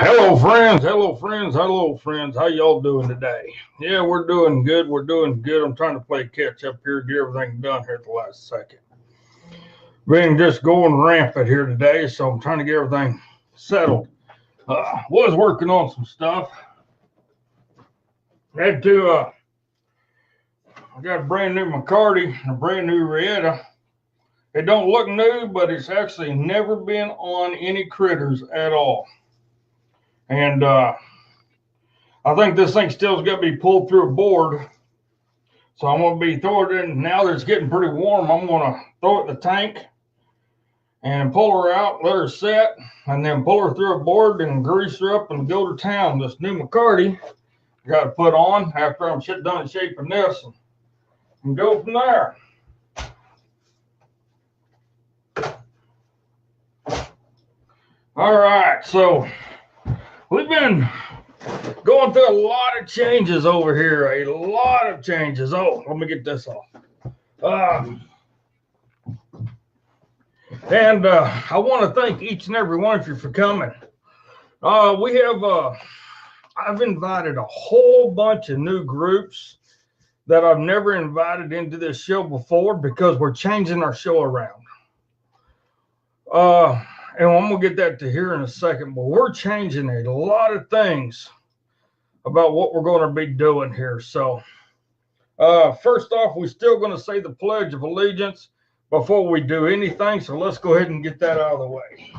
Hello, friends. Hello, friends. Hello, friends. How y'all doing today? Yeah, we're doing good. We're doing good. I'm trying to play catch up here, get everything done here at the last second. Been just going rampant here today, so I'm trying to get everything settled. Was working on some stuff. Had to, I got a brand new McCarty and a brand new Rieta. It don't look new, but it's actually never been on any critters at all. And I think this thing still's got to be pulled through a board. So I'm going to be throwing it in. Now that it's getting pretty warm, I'm going to throw it in the tank and pull her out, let her set, and then pull her through a board and grease her up and go to town. This new McCarty I got to put on after I'm done shaping this and go from there. All right, so we've been going through a lot of changes over here, a lot of changes. Oh, let me get this off. And I want to thank each and every one of you for coming. I've invited a whole bunch of new groups that I've never invited into this show before because we're changing our show around. And I'm going to get that to here in a second, but we're changing a lot of things about what we're going to be doing here. So first off, we're still going to say the Pledge of Allegiance before we do anything. So let's go ahead and get that out of the way.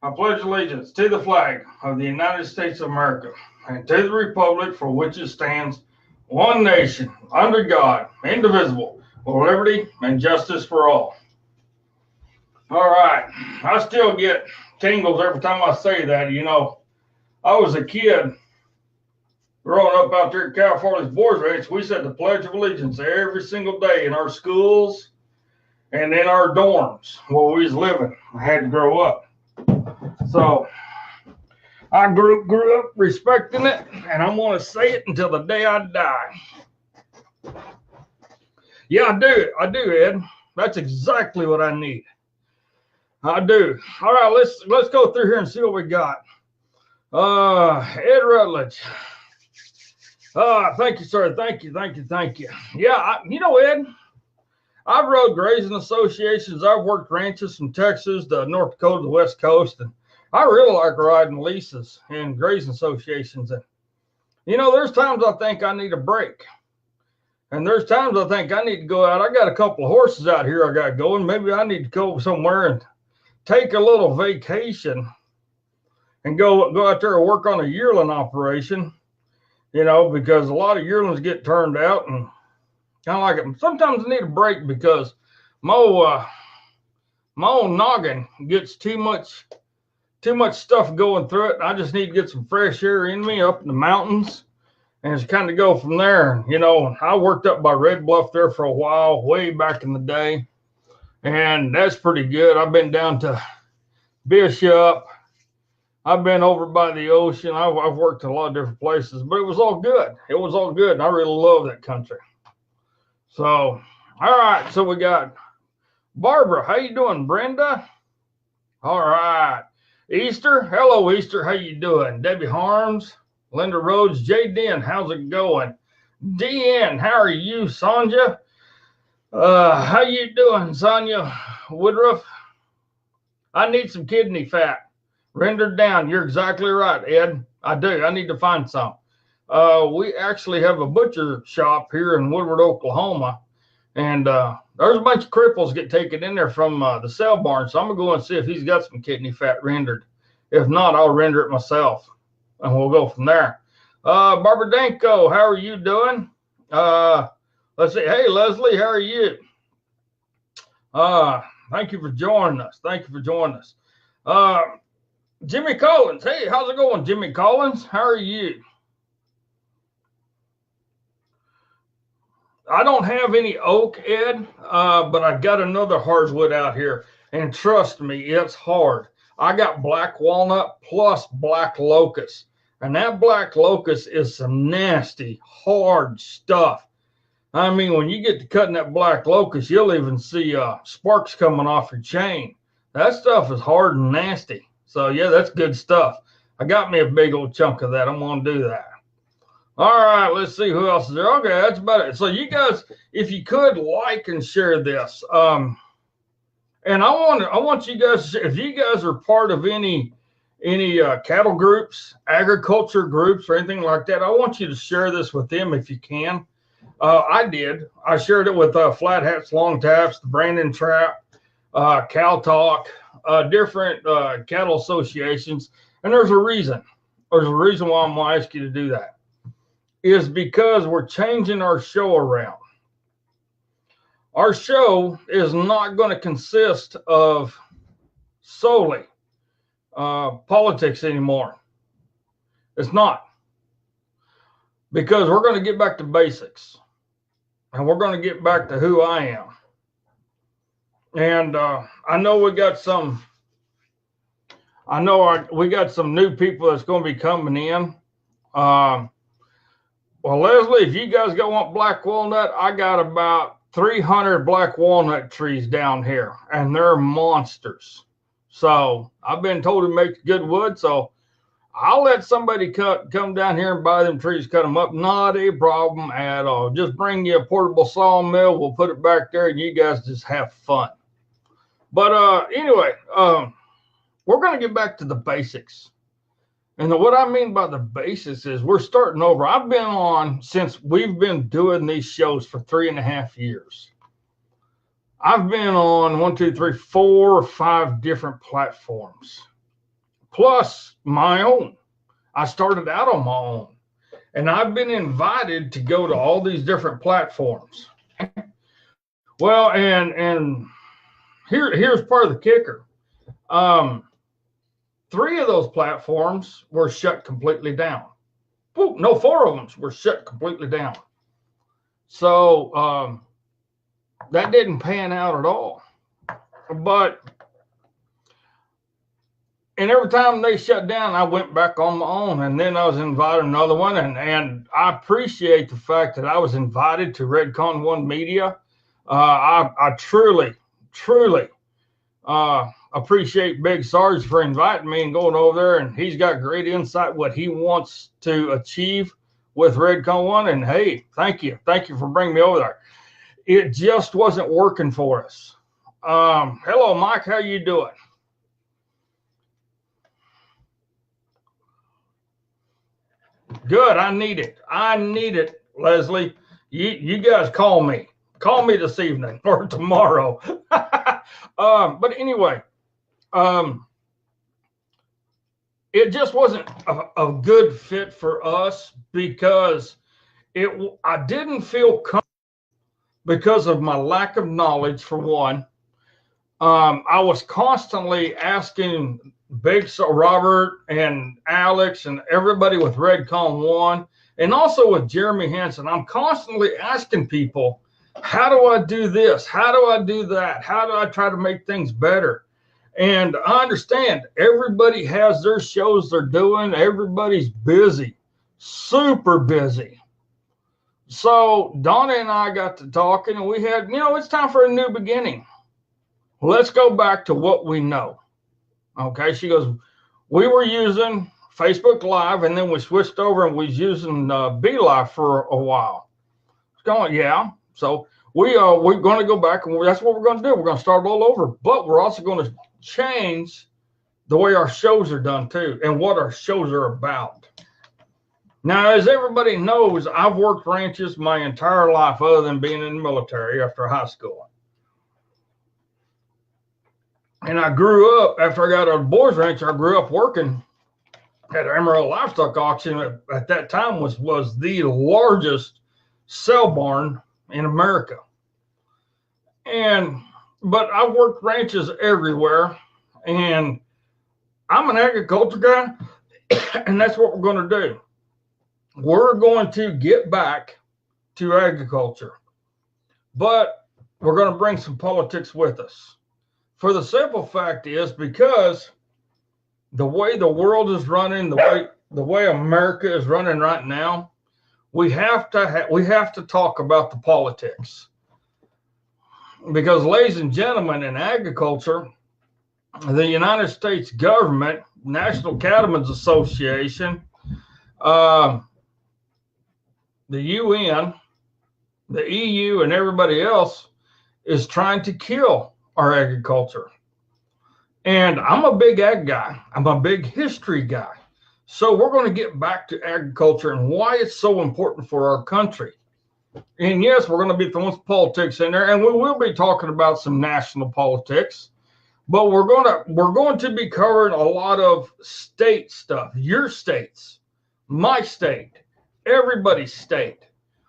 I pledge allegiance to the flag of the United States of America and to the republic for which it stands, one nation, under God, indivisible, with liberty and justice for all. All right. I still get tingles every time I say that. You know, I was a kid growing up out there at California's Boys Ranch. We said the Pledge of Allegiance every single day in our schools and in our dorms where we was living. I had to grow up. So I grew up respecting it, and I'm going to say it until the day I die. Yeah, I do. I do, Ed. That's exactly what I need. I do. All right, let's go through here and see what we got. Ed Rutledge. Thank you, sir. Thank you. Yeah, you know, Ed, I've rode grazing associations. I've worked ranches from Texas to North Dakota to the West Coast, and I really like riding leases and grazing associations. And, you know, there's times I think I need a break. And there's times I think I need to go out. I got a couple of horses out here I got going. Maybe I need to go somewhere and take a little vacation and go out there and work on a yearling operation, you know, because a lot of yearlings get turned out and kind of like it. Sometimes I need a break because my own noggin gets too much stuff going through it. I just need to get some fresh air in me up in the mountains and just kind of go from there. You know, I worked up by Red Bluff there for a while, way back in the day, and that's pretty good. I've been down to Bishop. I've been over by the ocean. I've worked in a lot of different places, but it was all good. It was all good, and I really love that country. So, all right, so we got Barbara. How you doing, Brenda? All right. Easter. Hello, Easter. How you doing? Debbie Harms, Linda Rhodes, Jay Den. How's it going? DN, how are you? Sonja. How you doing, Sonia Woodruff? I need some kidney fat rendered down. You're exactly right, Ed. I do. I need to find some. we actually have a butcher shop here in Woodward, Oklahoma. And there's a bunch of cripples get taken in there from the sale barn. So I'm going to go and see if he's got some kidney fat rendered. If not, I'll render it myself. And we'll go from there. Barbara Danko, how are you doing? Let's see. Hey, Leslie, how are you? Thank you for joining us. Thank you for joining us. Jimmy Collins. Hey, how's it going, Jimmy Collins? How are you? I don't have any oak, Ed, but I got another hardwood out here. And trust me, it's hard. I got black walnut plus black locust. And that black locust is some nasty, hard stuff. I mean, when you get to cutting that black locust, you'll even see sparks coming off your chain. That stuff is hard and nasty. So, yeah, that's good stuff. I got me a big old chunk of that. I'm going to do that. All right, let's see who else is there. Okay, that's about it. So you guys, if you could like and share this, and I want you guys, if you guys are part of any cattle groups, agriculture groups, or anything like that, I want you to share this with them if you can. I did. I shared it with Flat Hats, Long Taps, the Brandon Trap, Cow Talk, different cattle associations, and there's a reason. There's a reason why I'm going to ask you to do that. Is because we're changing our show around. Our show is not going to consist of solely politics anymore. It's not. Because we're going to get back to basics. And we're going to get back to who I am. And I know we got some new people that's going to be coming in. Well, Leslie, if you guys want black walnut, I got about 300 black walnut trees down here, and they're monsters. So I've been told to make good wood, so I'll let somebody come down here and buy them trees, cut them up. Not a problem at all. Just bring you a portable sawmill. We'll put it back there, and you guys just have fun. But anyway, we're going to get back to the basics. And what I mean by the basics is we're starting over. I've been on since we've been doing these shows for 3.5 years. I've been on 1, 2, 3, 4 or 5 different platforms, plus my own. I started out on my own, and I've been invited to go to all these different platforms. Well, and here's part of the kicker. 3 of those platforms were shut completely down. Whoa, no, 4 of them were shut completely down. So that didn't pan out at all. And every time they shut down, I went back on my own, and then I was invited another one. And I appreciate the fact that I was invited to Redcon One Media. I truly appreciate Big Sarge for inviting me and going over there, and he's got great insight what he wants to achieve with Redcon One. And hey, thank you for bringing me over there. It just wasn't working for us. Hello, Mike, how you doing? Good. I need it, Leslie. You guys call me this evening or tomorrow. But anyway, it just wasn't a good fit for us because I didn't feel comfortable because of my lack of knowledge, for one. I was constantly asking Robert and Alex and everybody with Redcon One, and also with Jeremy Hansen. I'm constantly asking people, how do I do this? How do I do that? How do I try to make things better? And I understand everybody has their shows they're doing. Everybody's busy, super busy. So Donna and I got to talking, and we had, it's time for a new beginning. Let's go back to what we know. Okay, she goes, we were using Facebook Live, and then we switched over and we was using Be Live for a while. It's going, yeah. So we're going to go back, and that's what we're going to do. We're going to start all over, but we're also going to change the way our shows are done too, and what our shows are about. Now, as everybody knows, I've worked ranches my entire life other than being in the military after high school. And I grew up, after I got out of the boys ranch, I grew up working at Amarillo Livestock Auction. At that time was the largest sale barn in America. But I worked ranches everywhere, and I'm an agriculture guy, and that's what we're going to do. We're going to get back to agriculture, but we're going to bring some politics with us. For the simple fact is, because the way the world is running, the way America is running right now, we have to talk about the politics. Because, ladies and gentlemen, in agriculture, the United States government, National Cattlemen's Association, the UN, the EU, and everybody else is trying to kill our agriculture. And I'm a big ag guy. I'm a big history guy. So we're going to get back to agriculture and why it's so important for our country. And yes, we're going to be throwing some politics in there, and we will be talking about some national politics. But we're going to be covering a lot of state stuff, your states, my state, everybody's state,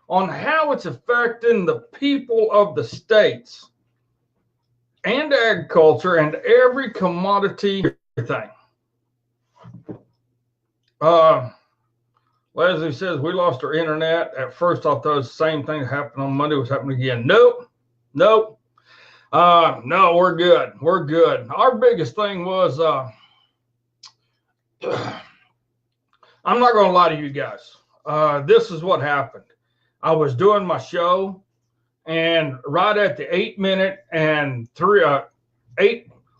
on how it's affecting the people of the states and agriculture and every commodity, everything. Leslie says, we lost our internet. At first, I thought the same thing that happened on Monday was happening again. Nope. No, we're good. We're good. Our biggest thing was, I'm not going to lie to you guys. This is what happened. I was doing my show, and right at the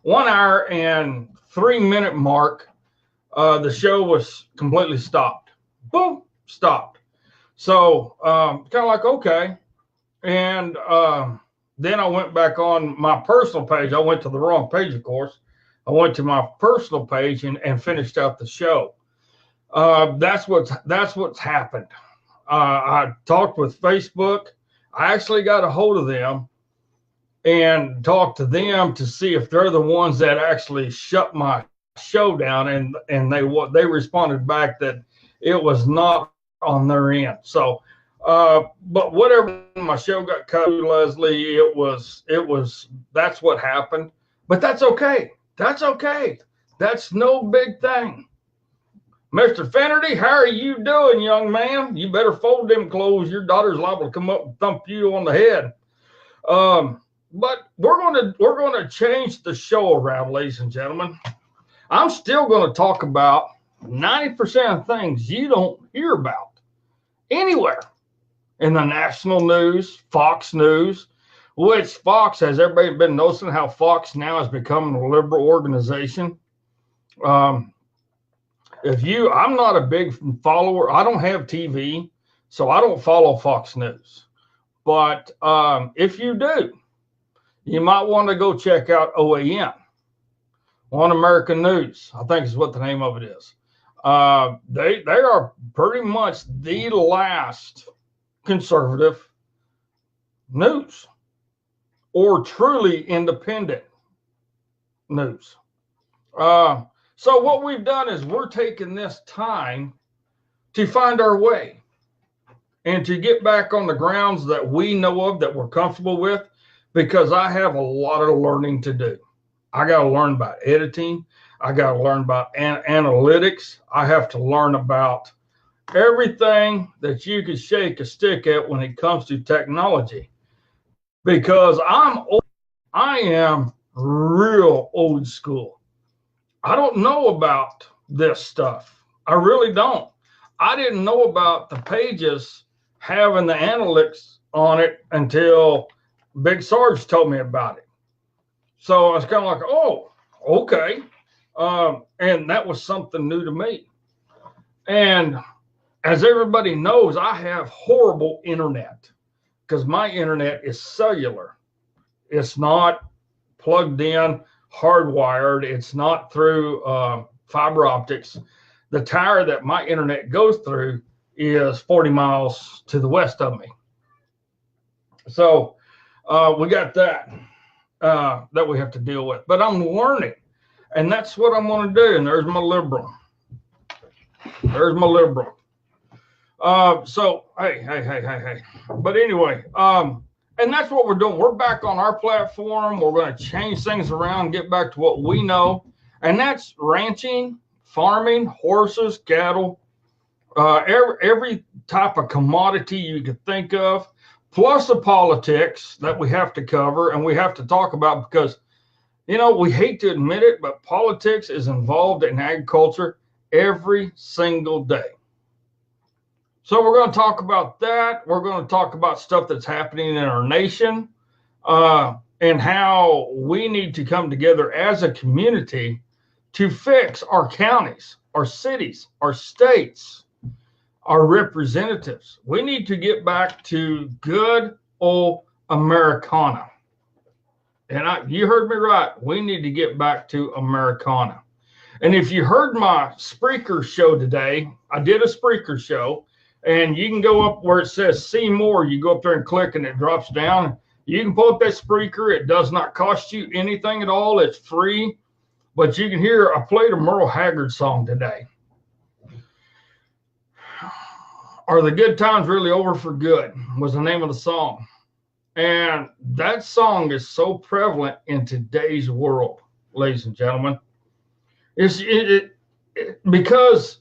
1 hour and 3 minute mark, the show was completely stopped. Boom, stopped. So kind of like, okay. And then I went back on my personal page. I went to the wrong page, of course. I went to my personal page and finished out the show. That's what's happened. I talked with Facebook. I actually got a hold of them and talked to them to see if they're the ones that actually shut my show down, and they responded back that it was not on their end. So, but whatever, my show got cut, Leslie, it was, that's what happened. But that's okay. That's okay. That's no big thing. Mr. Finnerty, how are you doing, young man? You better fold them clothes. Your daughter's liable to come up and thump you on the head. But we're going to change the show around, ladies and gentlemen. I'm still going to talk about 90% of things you don't hear about anywhere in the national news, Fox News, which Fox, has everybody been noticing how Fox now has become a liberal organization? I'm not a big follower. I don't have TV, so I don't follow Fox News. But if you do, you might want to go check out OAN, On American News, I think is what the name of it is. They are pretty much the last conservative news or truly independent news. So what we've done is we're taking this time to find our way and to get back on the grounds that we know of, that we're comfortable with, because I have a lot of learning to do. I got to learn about editing. I got to learn about analytics. I have to learn about everything that you could shake a stick at when it comes to technology, because I am real old school. I don't know about this stuff. I really don't. I didn't know about the pages having the analytics on it until Big Sarge told me about it. So I was kind of like, oh, okay. And that was something new to me. And as everybody knows, I have horrible internet because my internet is cellular. It's not plugged in, hardwired. It's not through fiber optics. The tower that my internet goes through is 40 miles to the west of me. So we got that that we have to deal with. But I'm learning, and that's what I'm going to do. And there's my liberal. There's my liberal. So hey. But anyway, and that's what we're doing. We're back on our platform. We're going to change things around, get back to what we know, and that's ranching, farming, horses, cattle, every type of commodity you could think of, plus the politics that we have to cover and we have to talk about because, you know, we hate to admit it, but politics is involved in agriculture every single day. So we're going to talk about that. We're going to talk about stuff that's happening in our nation and how we need to come together as a community to fix our counties, our cities, our states, our representatives. We need to get back to good old Americana. And you heard me right. We need to get back to Americana. And if you heard my Spreaker show today, I did a Spreaker show. And you can go up where it says see more. You go up there and click and it drops down. You can pull up that Spreaker. It does not cost you anything at all. It's free. But you can hear, I played a Merle Haggard song today. Are the Good Times Really Over for Good was the name of the song. And that song is so prevalent in today's world, ladies and gentlemen. Because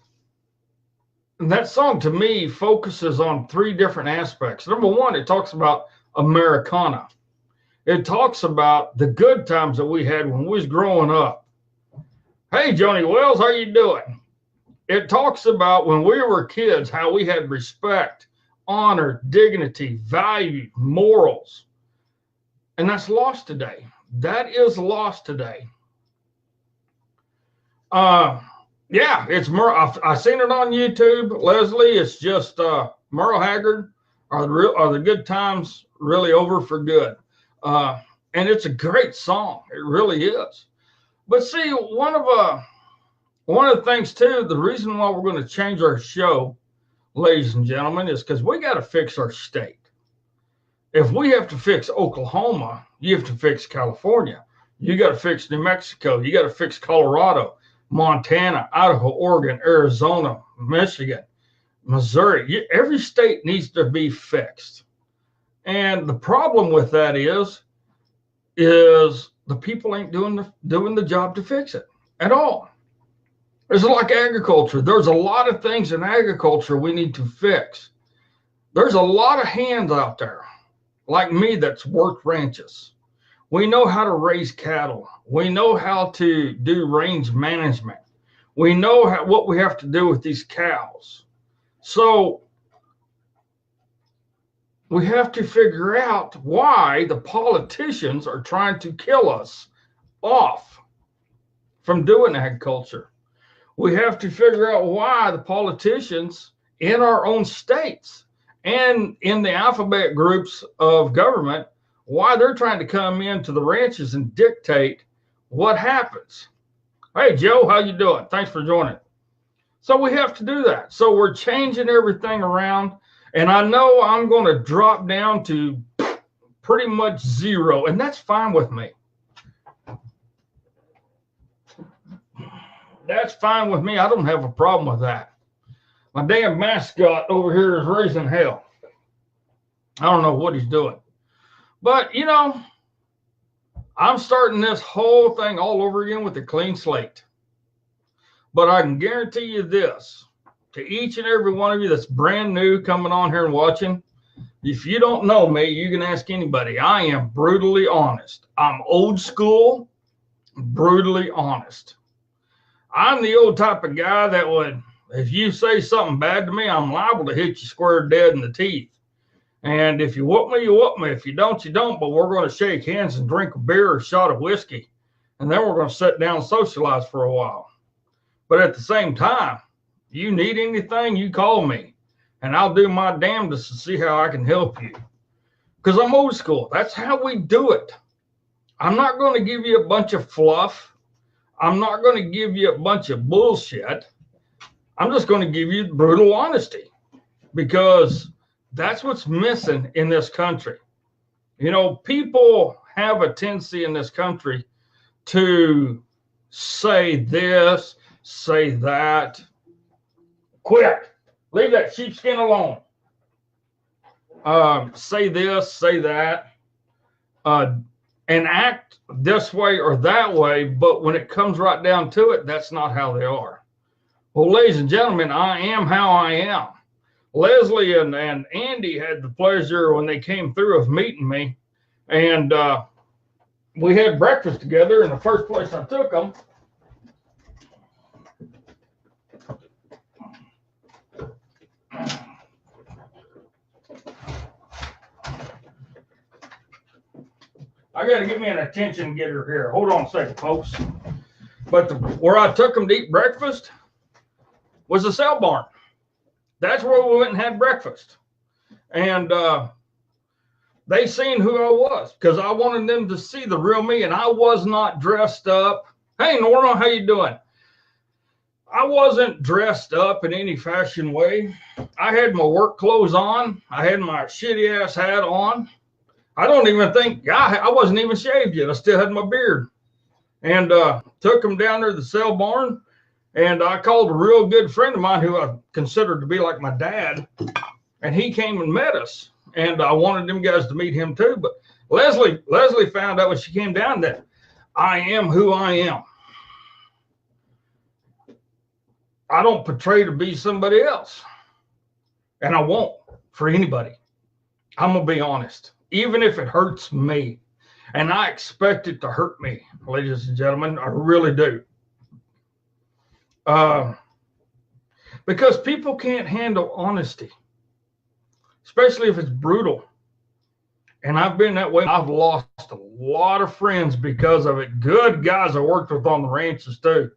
that song to me focuses on three different aspects. Number one, it talks about Americana. It talks about the good times that we had when we was growing up. Hey, Joni Wells, how you doing? It talks about when we were kids, how we had respect, honor, dignity, value, morals. And that's lost today. That is lost today. Yeah, it's Merle. I've seen it on YouTube, Leslie. It's just Merle Haggard. Are the good times really over for good? And it's a great song. It really is. But see, one of the things too, the reason why we're going to change our show, ladies and gentlemen, is because we got to fix our state. If we have to fix Oklahoma, you have to fix California. You got to fix New Mexico. You got to fix Colorado, Montana, Idaho, Oregon, Arizona, Michigan, Missouri. Every state needs to be fixed. And the problem with that is the people ain't doing the job to fix it at all. It's like agriculture. There's a lot of things in agriculture we need to fix. There's a lot of hands out there like me that's worked ranches. We know how to raise cattle. We know how to do range management. We know what we have to do with these cows. So we have to figure out why the politicians are trying to kill us off from doing agriculture. We have to figure out why the politicians in our own states and in the alphabet groups of government, why they're trying to come into the ranches and dictate what happens. Hey, Joe, how you doing? Thanks for joining. So we have to do that. So we're changing everything around. And I know I'm going to drop down to pretty much zero, and that's fine with me. That's fine with me. I don't have a problem with that. My damn mascot over here is raising hell. I don't know what he's doing. But, you know, I'm starting this whole thing all over again with a clean slate. But I can guarantee you this, to each and every one of you that's brand new coming on here and watching, if you don't know me, you can ask anybody. I am brutally honest. I'm old school, brutally honest. I'm the old type of guy that would, if you say something bad to me, I'm liable to hit you square dead in the teeth. And if you whoop me, you whoop me. If you don't, you don't. But we're going to shake hands and drink a beer or a shot of whiskey. And then we're going to sit down and socialize for a while. But at the same time, you need anything, you call me. And I'll do my damnedest to see how I can help you. Because I'm old school. That's how we do it. I'm not going to give you a bunch of fluff. I'm not going to give you a bunch of bullshit. I'm just going to give you brutal honesty. because that's what's missing in this country. You know, people have a tendency in this country to say this, say that. Quit. Leave that sheepskin alone. Say this, say that, and act this way or that way. But when it comes right down to it, that's not how they are. Well, ladies and gentlemen, I am how I am. Leslie and Andy had the pleasure when they came through of meeting me, and we had breakfast together. And the first place I took them, I got to get me an attention getter here. Hold on a second, folks. But where I took them to eat breakfast was the sale barn. That's where we went and had breakfast. And they seen who I was because I wanted them to see the real me, and I was not dressed up. Hey, Norma, how you doing? I wasn't dressed up in any fashion way. I had my work clothes on. I had my shitty ass hat on. I don't even think, I wasn't even shaved yet. I still had my beard. And took them down there to the sale barn. And I called a real good friend of mine who I considered to be like my dad. And he came and met us. And I wanted them guys to meet him too. But Leslie found out when she came down that I am who I am. I don't portray to be somebody else. And I won't for anybody. I'm going to be honest. Even if it hurts me. And I expect it to hurt me, ladies and gentlemen. I really do. Because people can't handle honesty. Especially if it's brutal. And I've been that way. I've lost a lot of friends because of it. Good guys I worked with on the ranches too.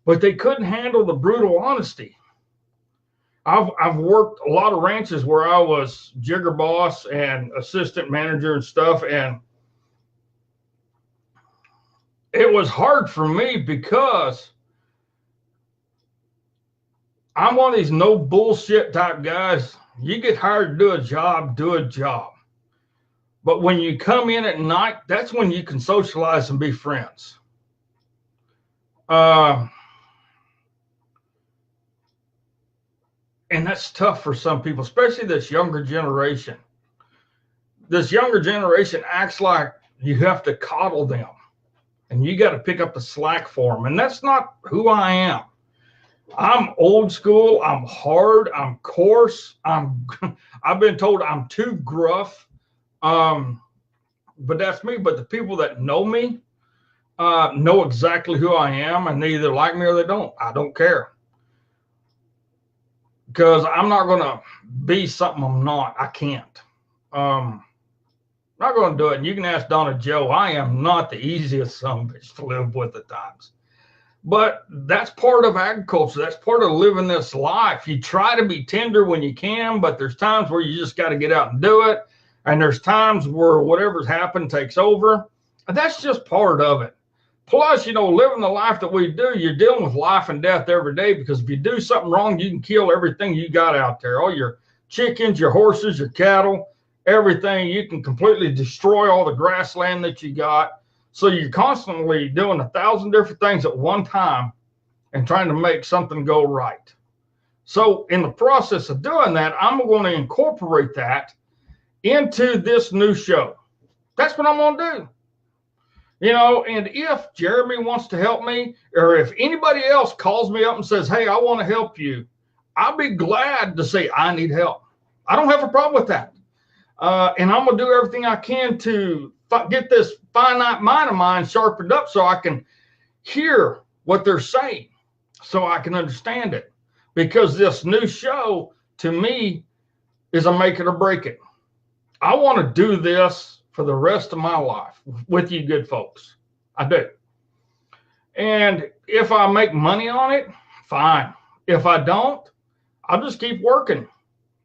But they couldn't handle the brutal honesty. I've worked a lot of ranches where I was jigger boss and assistant manager and stuff. And it was hard for me because I'm one of these no bullshit type guys. You get hired to do a job, do a job. But when you come in at night, that's when you can socialize and be friends. And that's tough for some people, especially this younger generation. This younger generation acts like you have to coddle them. And you got to pick up the slack for them. And that's not who I am. I'm old school. I'm hard. I'm coarse. I've been told I'm too gruff. But that's me. But the people that know me know exactly who I am. And they either like me or they don't. I don't care. Because I'm not going to be something I'm not. I can't. Not going to do it. And you can ask Donna Joe. I am not the easiest son of a bitch to live with at times. But that's part of agriculture. That's part of living this life. You try to be tender when you can, but there's times where you just got to get out and do it. And there's times where whatever's happened takes over. And that's just part of it. Plus, you know, living the life that we do, you're dealing with life and death every day, because if you do something wrong, you can kill everything you got out there. All your chickens, your horses, your cattle, everything. You can completely destroy all the grassland that you got. So you're constantly doing 1,000 different things at one time and trying to make something go right. So in the process of doing that, I'm going to incorporate that into this new show. That's what I'm going to do. You know, and if Jeremy wants to help me, or if anybody else calls me up and says, hey, I want to help you, I'll be glad to say I need help. I don't have a problem with that. And I'm going to do everything I can to get this finite mind of mine sharpened up so I can hear what they're saying, so I can understand it. Because this new show, to me, is a make it or break it. I want to do this for the rest of my life with you good folks. I do. And if I make money on it, fine. If I don't, I'll just keep working.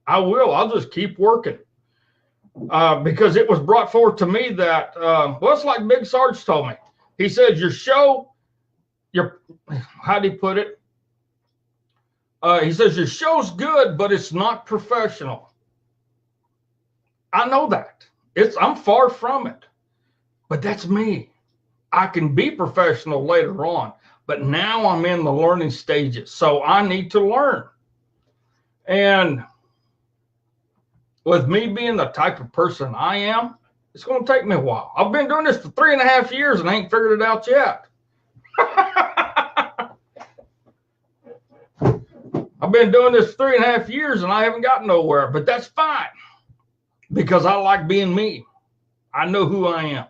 I will. I'll just keep working. Because it was brought forth to me that, well, it's like Big Sarge told me. He said, your show, how do you put it? He says, your show's good, but it's not professional. I know that. I'm far from it, but that's me. I can be professional later on, but now I'm in the learning stages, so I need to learn. And with me being the type of person I am, it's going to take me a while. I've been doing this for 3.5 years and I ain't figured it out yet. I've been doing this for 3.5 years and I haven't gotten nowhere, but that's fine because I like being me. I know who I am.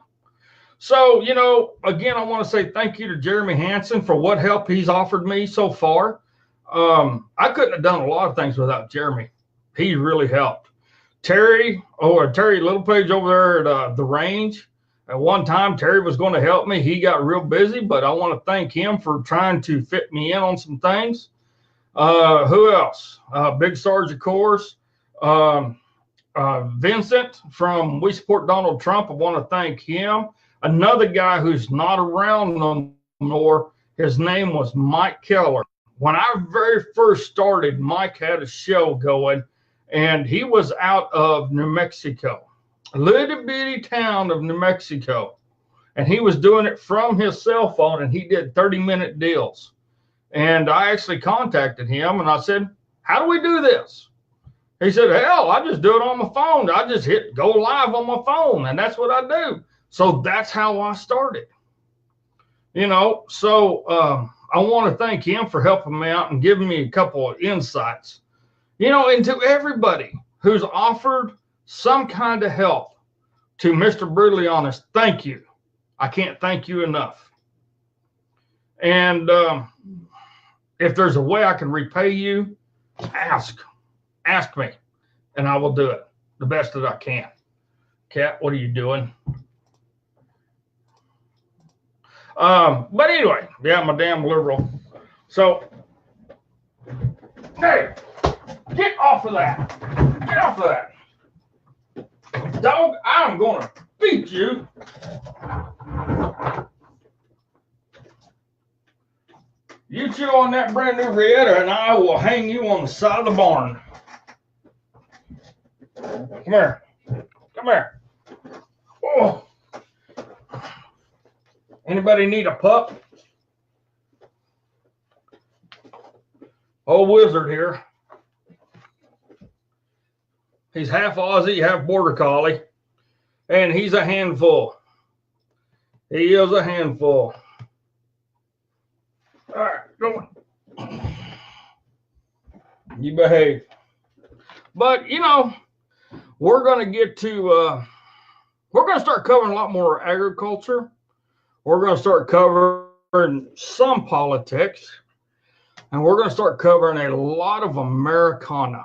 So, you know, again, I want to say thank you to Jeremy Hansen for what help he's offered me so far. I couldn't have done a lot of things without Jeremy. He really helped. Terry Littlepage over there at the range. At one time, Terry was going to help me. He got real busy, but I want to thank him for trying to fit me in on some things. Who else? Big Sarge, of course. Vincent from We Support Donald Trump. I want to thank him. Another guy who's not around no more, his name was Mike Keller. When I very first started, Mike had a show going, and he was out of New Mexico, a little bitty town of New Mexico. And he was doing it from his cell phone, and he did 30-minute deals. And I actually contacted him, and I said, how do we do this? He said, hell, I just do it on my phone. I just hit go live on my phone, and that's what I do. So that's how I started. You know, so I want to thank him for helping me out and giving me a couple of insights. You know, and to everybody who's offered some kind of help to Mr. Brutally Honest, thank you. I can't thank you enough. And if there's a way I can repay you, ask me, and I will do it the best that I can. Cat, what are you doing? But anyway, yeah, my damn liberal. So, hey, get off of that. Get off of that. Dog, I'm going to beat you. You chew on that brand new Rieta and I will hang you on the side of the barn. Come here. Come here. Oh. Anybody need a pup? Old Wizard here. He's half Aussie, half Border Collie, and he's a handful. He is a handful. All right, go on. You behave. But, you know, we're going to get to, we're going to start covering a lot more agriculture. We're going to start covering some politics, and we're going to start covering a lot of Americana.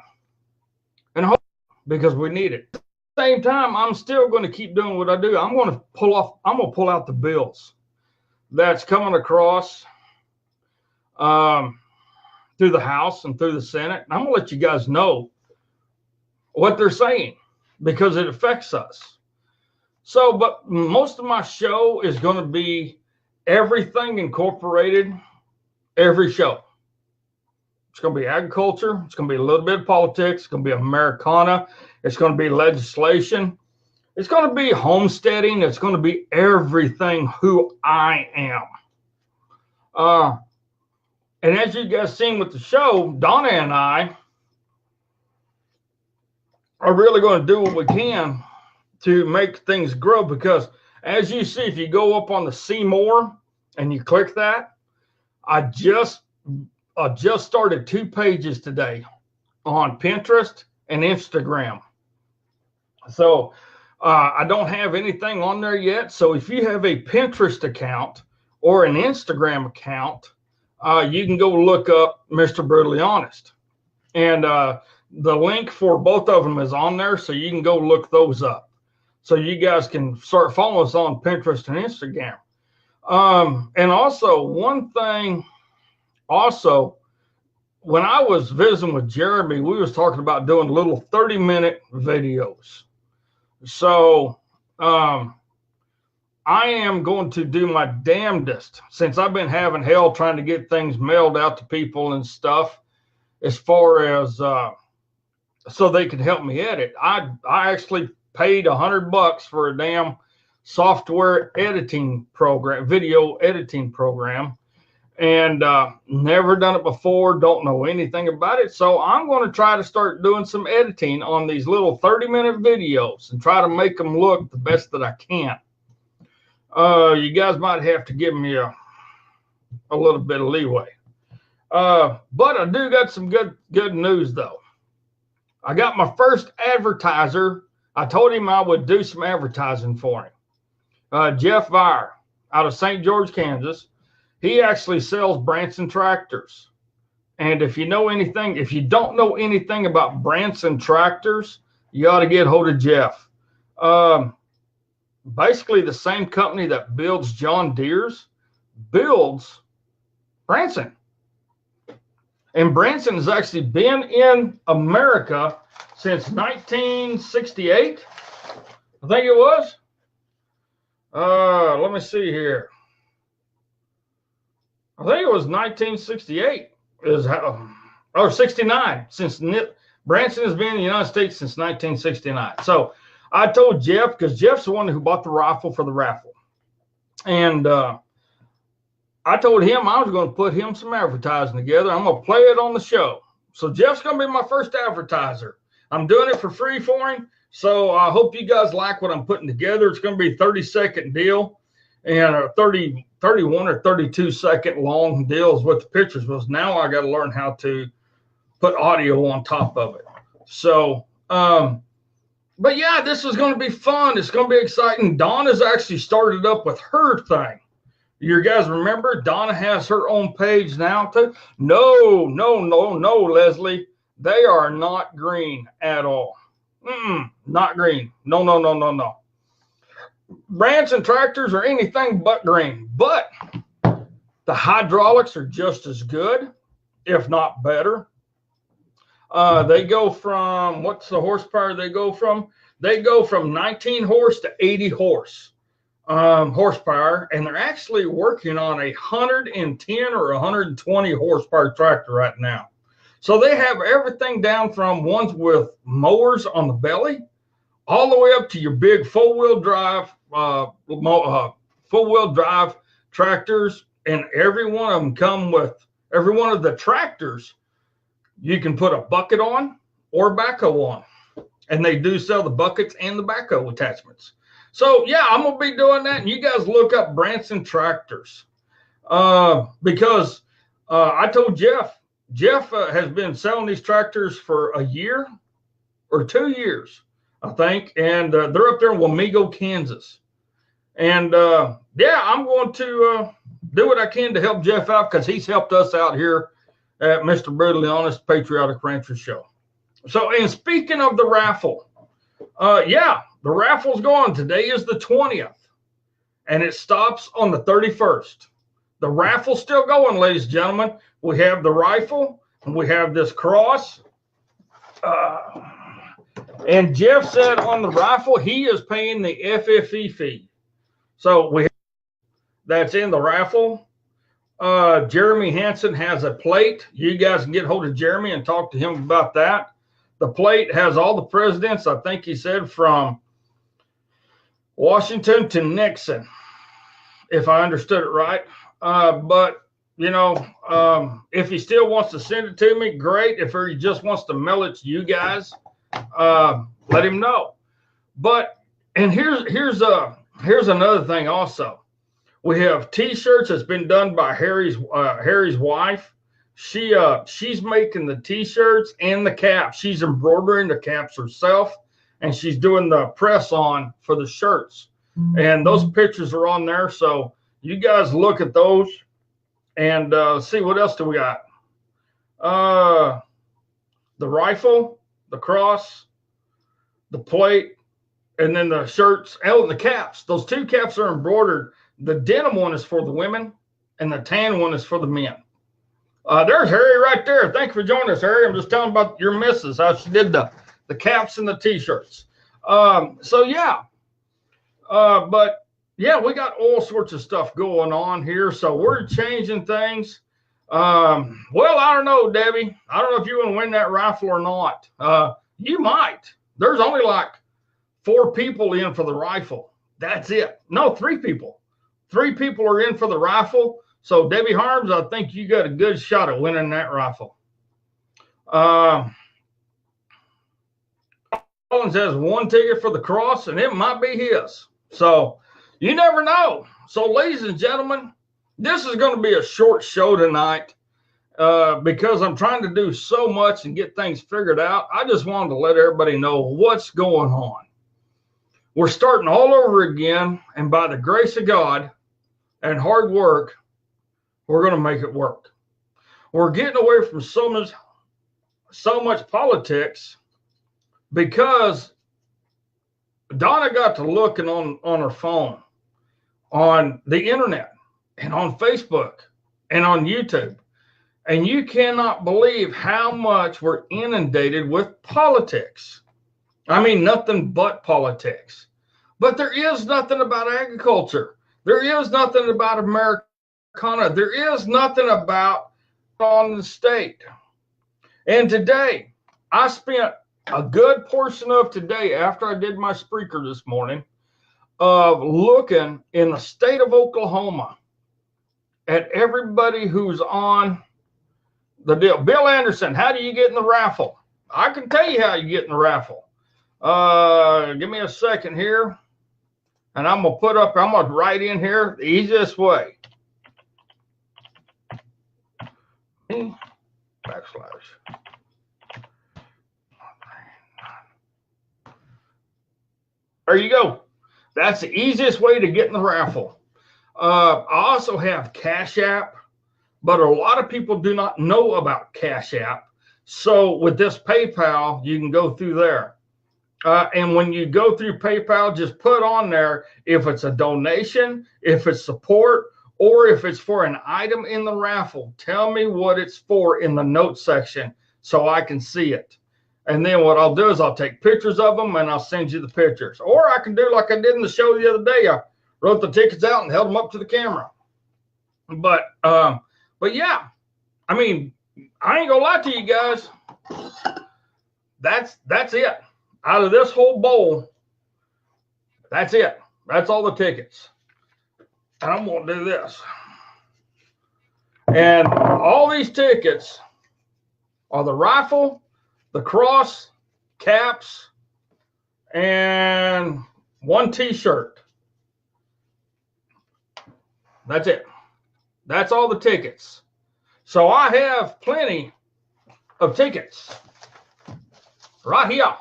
And hope, because we need it. At the same time, I'm still going to keep doing what I do. I'm going to pull out the bills that's coming across through the House and through the Senate. And I'm going to let you guys know what they're saying because it affects us. So, but most of my show is going to be everything incorporated, every show. It's going to be agriculture. It's going to be a little bit of politics. It's going to be Americana. It's going to be legislation. It's going to be homesteading. It's going to be everything who I am. And as you guys seen with the show, Donna and I are really going to do what we can to make things grow, because as you see, if you go up on the See More and you click that, I just started 2 pages today on Pinterest and Instagram. So I don't have anything on there yet. So if you have a Pinterest account or an Instagram account, you can go look up Mr. Brutally Honest. And the link for both of them is on there, so you can go look those up. So you guys can start following us on Pinterest and Instagram. And also, one thing, when I was visiting with Jeremy, we was talking about doing little 30-minute videos. So I am going to do my damnedest, since I've been having hell trying to get things mailed out to people and stuff. as far as so they could help me edit. I actually paid $100 for a damn software editing program, video editing program, and never done it before, don't know anything about it. So I'm going to try to start doing some editing on these little 30-minute videos and try to make them look the best that I can. You guys might have to give me a little bit of leeway. But I do got some good news though. I got my first advertiser. I told him I would do some advertising for him. Jeff Vire out of St. George, Kansas. He actually sells Branson tractors. And if you know anything, if you don't know anything about Branson tractors, you ought to get hold of Jeff. Basically the same company that builds John Deere's builds Branson. And Branson has actually been in America since 1968. I think it was. Let me see here. I think it was 1968. Or 69. Branson has been in the United States since 1969. So I told Jeff, because Jeff's the one who bought the rifle for the raffle. And I told him I was going to put him some advertising together. I'm going to play it on the show. So Jeff's going to be my first advertiser. I'm doing it for free for him. So I hope you guys like what I'm putting together. It's going to be a 30-second deal and a 31 or 32-second long deal is what the pictures was. Now I got to learn how to put audio on top of it. So, but yeah, this is going to be fun. It's going to be exciting. Donna's actually started up with her thing. You guys remember Donna has her own page now too? No, Leslie. They are not green at all. Not green. No. Branson tractors are anything but green, but the hydraulics are just as good, if not better. They go from, what's the horsepower they go from? They go from 19 horse to 80 horse horsepower, and they're actually working on a 110 or 120 horsepower tractor right now. So they have everything down from ones with mowers on the belly all the way up to your big four-wheel drive tractors, and every one of them come with, every one of the tractors you can put a bucket on or backhoe on, and they do sell the buckets and the backhoe attachments. So yeah, I'm gonna be doing that, and you guys look up Branson tractors because I told Jeff has been selling these tractors for a year or 2 years, I think, and they're up there in Wamego, Kansas. And yeah, I'm going to do what I can to help Jeff out because he's helped us out here at Mr. Brutally Honest Patriotic Rancher Show. So, and speaking of the raffle, yeah, the raffle's going. Today is the 20th, and it stops on the 31st. The raffle's still going, ladies and gentlemen. We have the rifle, and we have this cross. And Jeff said on the rifle, he is paying the FFE fee. So we have, that's in the raffle. Jeremy Hansen has a plate. You guys can get hold of Jeremy and talk to him about that. The plate has all the presidents, I think he said, from Washington to Nixon, if I understood it right. But, you know, if he still wants to send it to me, great. If he just wants to mail it to you guys, let him know. But, and here's another thing also. We have T-shirts that's been done by Harry's wife. She's making the T-shirts and the caps. She's embroidering the caps herself, and she's doing the press on for the shirts. And those pictures are on there, so you guys look at those and see what else do we got. The rifle, the cross, the plate, and then the shirts. Oh, and the caps. Those two caps are embroidered. The denim one is for the women, and the tan one is for the men. There's Harry right there. Thank you for joining us, Harry. I'm just telling about your missus, how she did the caps and the T-shirts. So, yeah. But, yeah, we got all sorts of stuff going on here. So we're changing things. Well, I don't know, Debbie. I don't know if you want to win that rifle or not. You might. There's only like 4 people in for the rifle. That's it. No, 3 people. 3 people are in for the rifle. So, Debbie Harms, I think you got a good shot at winning that rifle. Collins has 1 ticket for the cross, and it might be his. So, you never know. So, ladies and gentlemen, this is going to be a short show tonight because I'm trying to do so much and get things figured out. I just wanted to let everybody know what's going on. We're starting all over again, and by the grace of God and hard work, we're going to make it work. We're getting away from so much politics because Donna got to looking on her phone, on the internet, and on Facebook, and on YouTube. And you cannot believe how much we're inundated with politics. I mean, nothing but politics. But there is nothing about agriculture. There is nothing about Americana. There is nothing about on the state. And today, I spent a good portion of today after I did my Spreaker this morning of looking in the state of Oklahoma at everybody who's on the deal. Bill Anderson, how do you get in the raffle? I can tell you how you get in the raffle. Give me a second here. And I'm going to write in here the easiest way. Backslash. There you go. That's the easiest way to get in the raffle. I also have Cash App, but a lot of people do not know about Cash App. So with this PayPal, you can go through there. And when you go through PayPal, just put on there if it's a donation, if it's support, or if it's for an item in the raffle. Tell me what it's for in the notes section so I can see it. And then what I'll do is I'll take pictures of them and I'll send you the pictures. Or I can do like I did in the show the other day. I wrote the tickets out and held them up to the camera. But yeah, I mean, I ain't gonna lie to you guys. That's it. Out of this whole bowl, that's it. That's all the tickets. And I'm going to do this. And all these tickets are the rifle, the cross, caps, and 1 t-shirt. That's it. That's all the tickets. So I have plenty of tickets right here.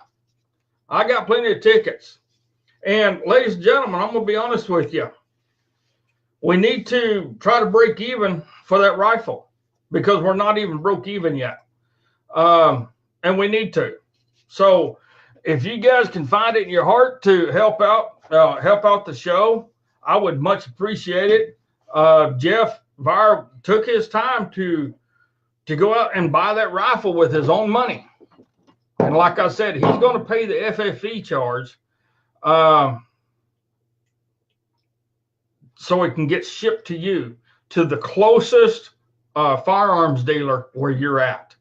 I got plenty of tickets. And ladies and gentlemen, I'm going to be honest with you. We need to try to break even for that rifle because we're not even broke even yet. And we need to. So if you guys can find it in your heart to help out the show, I would much appreciate it. Jeff Vire took his time to go out and buy that rifle with his own money. And like I said, he's going to pay the FFE charge so it can get shipped to you, to the closest firearms dealer where you're at.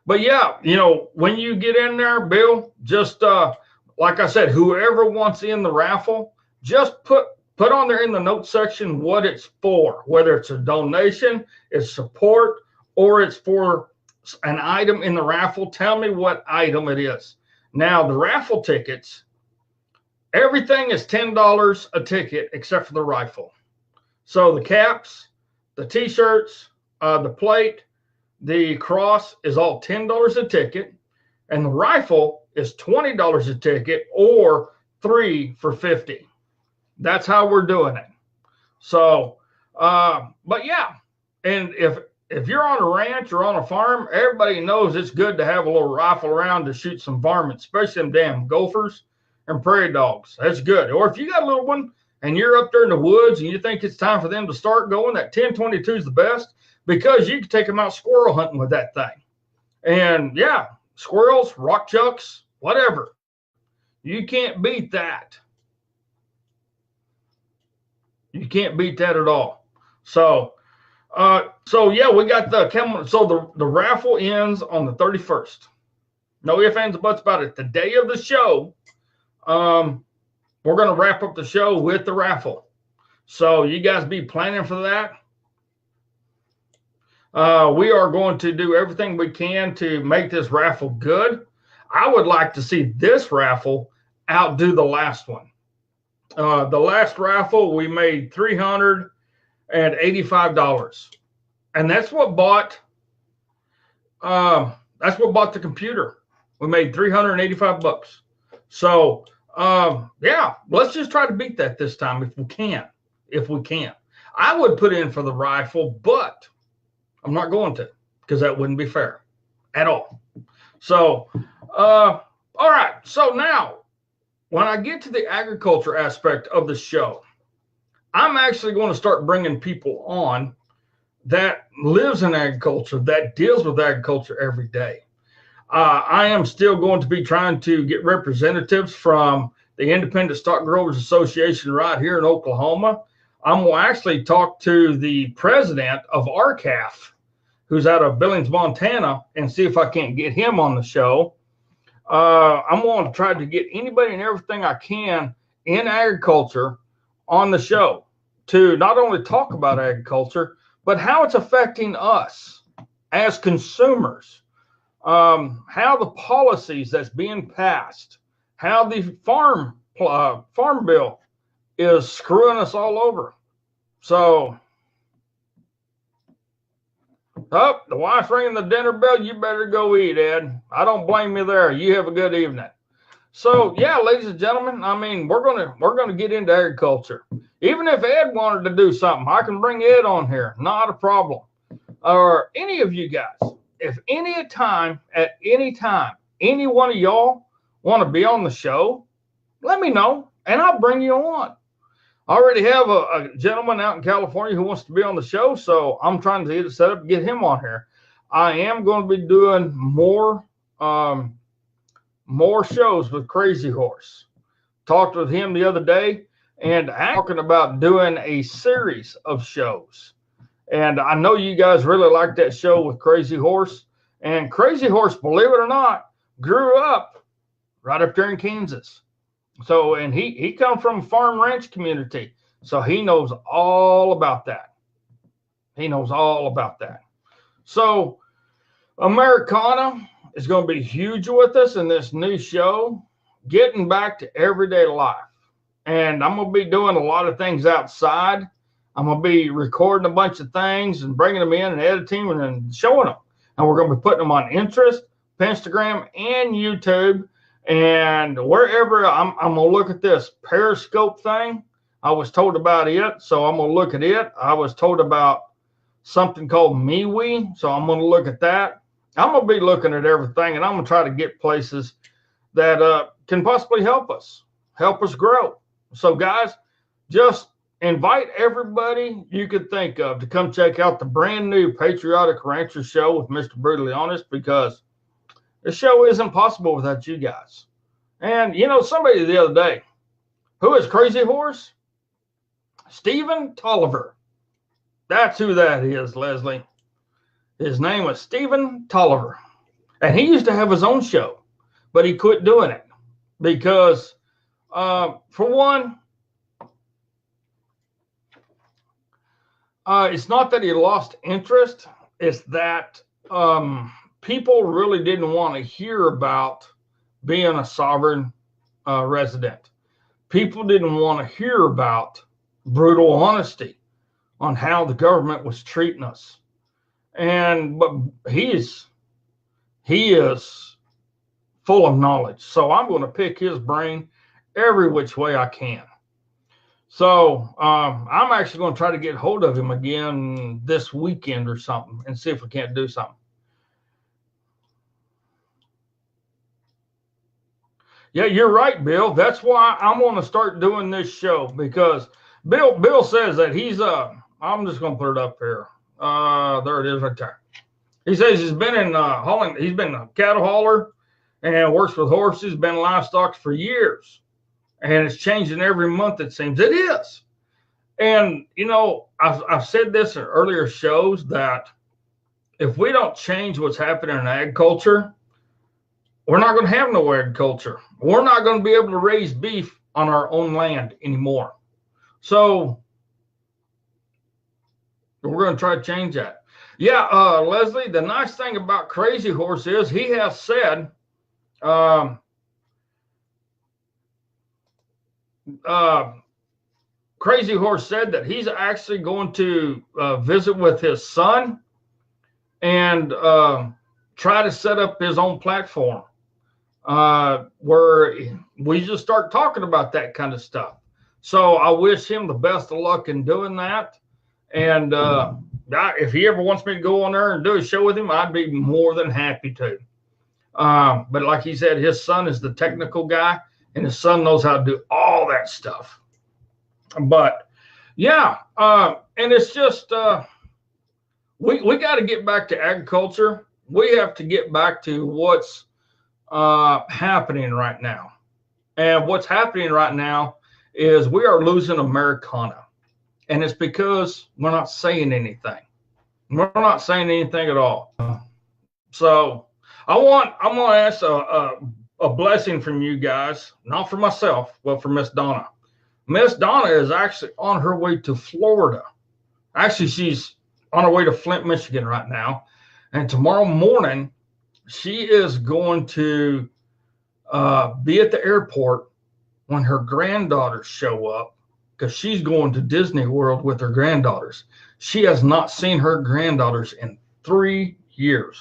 But yeah, you know, when you get in there, Bill, just like I said, whoever wants in the raffle, just put on there in the notes section what it's for, whether it's a donation, it's support, or it's for an item in the raffle. Tell me what item it is. Now, the raffle tickets, everything is $10 a ticket except for the rifle. So the caps, the t-shirts, the plate, the cross is all $10 a ticket, and the rifle is $20 a ticket, or 3 for $50. That's how we're doing it. So, but yeah, and if you're on a ranch or on a farm, everybody knows it's good to have a little rifle around to shoot some varmints, especially them damn gophers and prairie dogs. That's good. Or if you got a little one and you're up there in the woods and you think it's time for them to start going, that 1022 is the best because you can take them out squirrel hunting with that thing. And yeah, squirrels, rock chucks, whatever. You can't beat that. You can't beat that at all. So, So yeah, we got the camel. So the raffle ends on the 31st. No ifs, ands, or buts about it. The day of the show, we're going to wrap up the show with the raffle. So you guys be planning for that. We are going to do everything we can to make this raffle good. I would like to see this raffle outdo the last one. The last raffle, we made $385. And that's what bought the computer. We made 385 bucks. So yeah, let's just try to beat that this time if we can. If we can. I would put in for the rifle, but I'm not going to, because that wouldn't be fair at all. So all right. So now when I get to the agriculture aspect of the show, I'm actually going to start bringing people on that lives in agriculture, that deals with agriculture every day. I am still going to be trying to get representatives from the Independent Stock Growers Association right here in Oklahoma. I'm going to actually talk to the president of RCAF, who's out of Billings, Montana, and see if I can't get him on the show. I'm going to try to get anybody and everything I can in agriculture on the show to not only talk about agriculture, but how it's affecting us as consumers, how the policies that's being passed, how the farm bill is screwing us all over. So, oh, the wife's ringing the dinner bell. You better go eat, Ed. I don't blame you there. You have a good evening. So, yeah, ladies and gentlemen, I mean, we're gonna get into agriculture. Even if Ed wanted to do something, I can bring Ed on here. Not a problem. Or any of you guys, if at any time, any one of y'all want to be on the show, let me know, and I'll bring you on. I already have a gentleman out in California who wants to be on the show, so I'm trying to get it set up to get him on here. I am going to be doing more shows with Crazy Horse. Talked with him the other day, and I'm talking about doing a series of shows. And I know you guys really like that show with Crazy Horse. And Crazy Horse, believe it or not, grew up right up there in Kansas. So, and he comes from a farm ranch community. So he knows all about that. He knows all about that. So Americana is going to be huge with us in this new show, getting back to everyday life. And I'm going to be doing a lot of things outside. I'm going to be recording a bunch of things and bringing them in and editing them and showing them. And we're going to be putting them on Instagram, and YouTube. And wherever I'm going to look at this Periscope thing. I was told about it, so I'm going to look at it. I was told about something called MeWe, so I'm going to look at that. I'm going to be looking at everything, and I'm going to try to get places that can possibly help us grow. So, guys, just invite everybody you could think of to come check out the brand new Patriotic Rancher show with Mr. Brutally Honest, because the show isn't possible without you guys. And, you know, somebody the other day, who is Crazy Horse? Stephen Tolliver. That's who that is, Leslie. His name was Stephen Tolliver. And he used to have his own show, but he quit doing it because, for one, it's not that he lost interest. It's that people really didn't want to hear about being a sovereign resident. People didn't want to hear about brutal honesty on how the government was treating us. But he is full of knowledge. So I'm going to pick his brain every which way I can. So I'm actually going to try to get hold of him again this weekend or something and see if we can't do something. Yeah, you're right, Bill. That's why I'm going to start doing this show, because Bill says that he's I'm just going to put it up here. There it is right there. He says he's been in hauling. He's been a cattle hauler and works with horses, been livestock for years. And it's changing every month, it seems. It is. And, you know, I've said this in earlier shows that if we don't change what's happening in agriculture, we're not going to have no agriculture. We're not going to be able to raise beef on our own land anymore. So we're going to try to change that. Yeah, Leslie, the nice thing about Crazy Horse is he has said, Crazy Horse said that he's actually going to visit with his son and try to set up his own platform where we just start talking about that kind of stuff. So I wish him the best of luck in doing that. And if he ever wants me to go on there and do a show with him, I'd be more than happy to. But like he said, his son is the technical guy, and his son knows how to do all that stuff. But yeah, and it's just we got to get back to agriculture. We have to get back to what's happening right now. And what's happening right now is we are losing Americana. And it's because we're not saying anything. We're not saying anything at all. So I'm going to ask a blessing from you guys, not for myself, but for Miss Donna. Miss Donna is actually on her way to Florida. Actually, she's on her way to Flint, Michigan right now. And tomorrow morning, she is going to be at the airport when her granddaughters show up, because she's going to Disney World with her granddaughters. She has not seen her granddaughters in 3 years.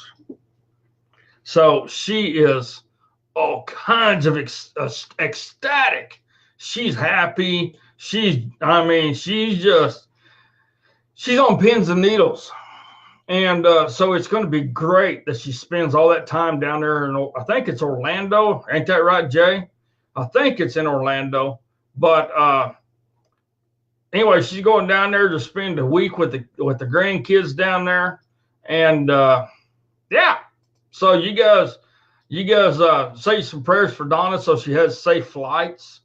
So she is all kinds of ecstatic. She's happy. She's on pins and needles. And so it's going to be great that she spends all that time down there. I think it's Orlando. Ain't that right, Jay? I think it's in Orlando. But anyway, she's going down there to spend a week with the grandkids down there. And yeah, so you guys say some prayers for Donna so she has safe flights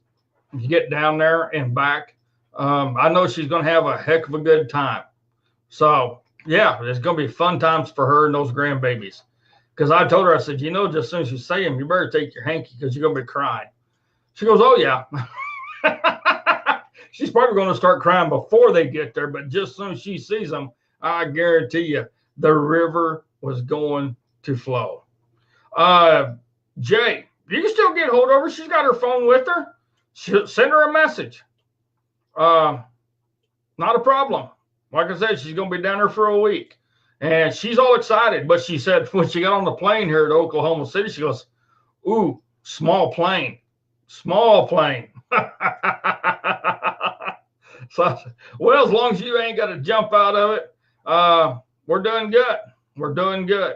if you get down there and back. I know she's going to have a heck of a good time. So yeah, it's going to be fun times for her and those grandbabies. Because I told her, I said, you know, just as soon as you say them, you better take your hanky because you're going to be crying. She goes, oh yeah. She's probably going to start crying before they get there, but just as soon as she sees them, I guarantee you the river was going to flow. Jay, you can still get hold of her. She's got her phone with her. Send her a message. Not a problem. Like I said, she's going to be down there for a week. And she's all excited. But she said when she got on the plane here at Oklahoma City, she goes, ooh, small plane. Small plane. So, well, as long as you ain't got to jump out of it, we're doing good. We're doing good.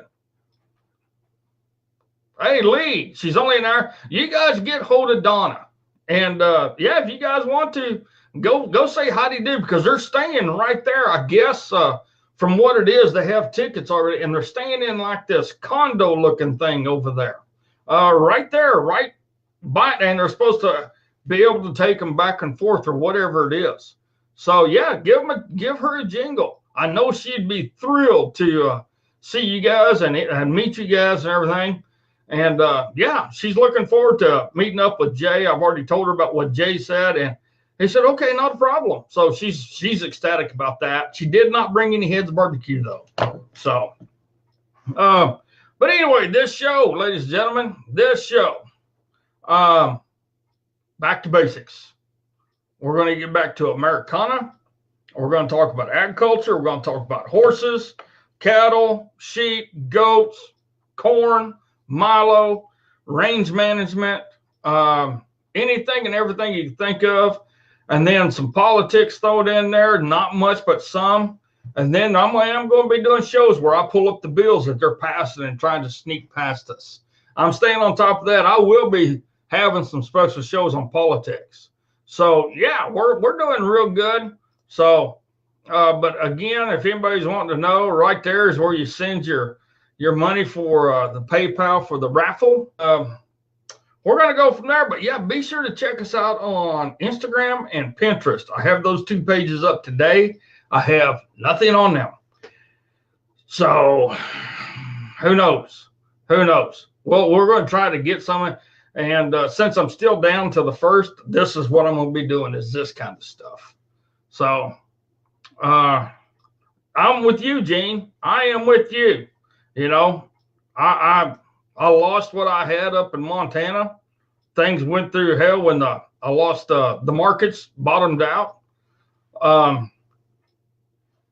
Hey, Lee, she's only an hour. You guys get hold of Donna. And, yeah, if you guys want to, go say howdy-do, because they're staying right there. I guess from what it is, they have tickets already, and they're staying in like this condo-looking thing over there. Right there, right by, and they're supposed to be able to take them back and forth or whatever it is. So yeah, give her a jingle. I know she'd be thrilled to see you guys and meet you guys and everything. And yeah, she's looking forward to meeting up with Jay. I've already told her about what Jay said, and he said, okay, not a problem. So she's ecstatic about that. She did not bring any heads barbecue though. So, but anyway, this show, ladies and gentlemen, this show, back to basics. We're going to get back to Americana. We're going to talk about agriculture. We're going to talk about horses, cattle, sheep, goats, corn, milo, range management, anything and everything you can think of. And then some politics thrown in there, not much, but some. And then I'm going to be doing shows where I pull up the bills that they're passing and trying to sneak past us. I'm staying on top of that. I will be having some special shows on politics. So yeah, we're doing real good. So, but again, if anybody's wanting to know, right there is where you send your money for the PayPal for the raffle. we're going to go from there. But yeah, be sure to check us out on Instagram and Pinterest. I have those 2 pages up today. I have nothing on them. So who knows? Who knows? Well, we're going to try to get something. And since I'm still down to the 1st, this is what I'm going to be doing, is this kind of stuff. So I'm with you, Gene. I am with you. You know, I lost what I had up in Montana. Things went through hell when I lost the markets bottomed out.